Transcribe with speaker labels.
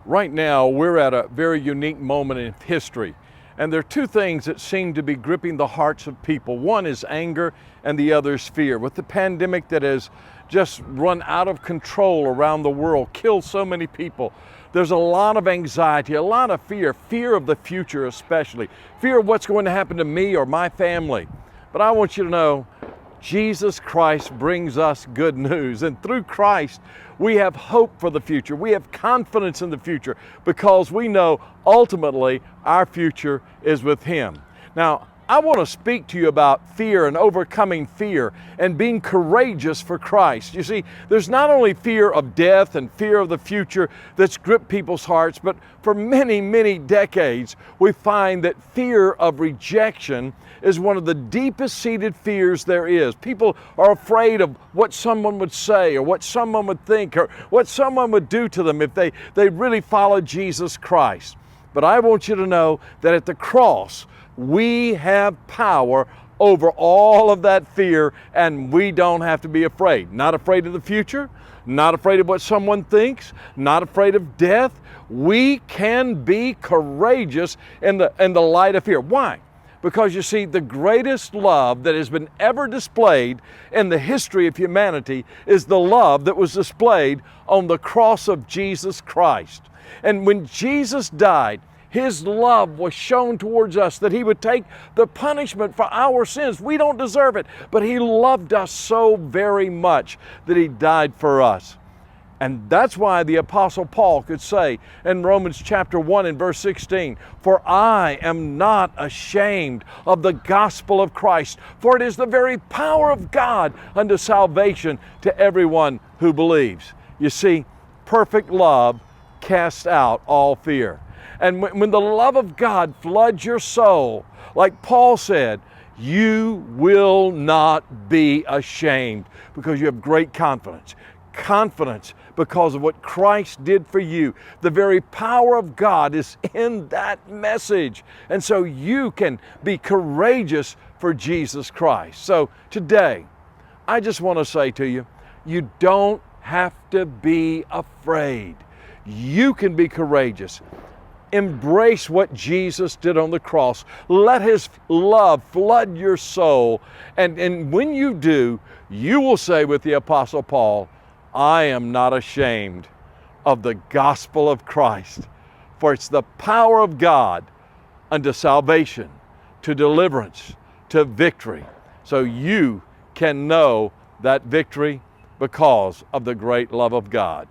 Speaker 1: Right now, we're at a very unique moment in history, and there are two things that seem to be gripping the hearts of people. One is anger, and the other is fear. With the pandemic that has just run out of control around the world, killed so many people, there's a lot of anxiety, a lot of fear of the future especially, fear of what's going to happen to me or my family. But I want you to know, Jesus Christ brings us good news, and through Christ we have hope for the future. We have confidence in the future because we know ultimately our future is with Him. Now, I want to speak to you about fear and overcoming fear and being courageous for Christ. You see, there's not only fear of death and fear of the future that's gripped people's hearts, but for many, many decades, we find that fear of rejection is one of the deepest seated fears there is. People are afraid of what someone would say or what someone would think or what someone would do to them if they really followed Jesus Christ. But I want you to know that at the cross, we have power over all of that fear, and we don't have to be afraid. Not afraid of the future, not afraid of what someone thinks, not afraid of death. We can be courageous in the light of fear. Why? Because you see, the greatest love that has been ever displayed in the history of humanity is the love that was displayed on the cross of Jesus Christ. And when Jesus died, His love was shown towards us, that He would take the punishment for our sins. We don't deserve it, but He loved us so very much that He died for us. And that's why the Apostle Paul could say in Romans chapter 1 and verse 16, "For I am not ashamed of the gospel of Christ, for it is the very power of God unto salvation to everyone who believes." You see, perfect love casts out all fear. And when the love of God floods your soul, like Paul said, you will not be ashamed because you have great confidence. Confidence because of what Christ did for you. The very power of God is in that message. And so you can be courageous for Jesus Christ. So today, I just want to say to you, you don't have to be afraid. You can be courageous. Embrace what Jesus did on the cross. Let His love flood your soul. And when you do, you will say with the Apostle Paul, "I am not ashamed of the gospel of Christ, for it's the power of God unto salvation, to deliverance, to victory." So you can know that victory because of the great love of God.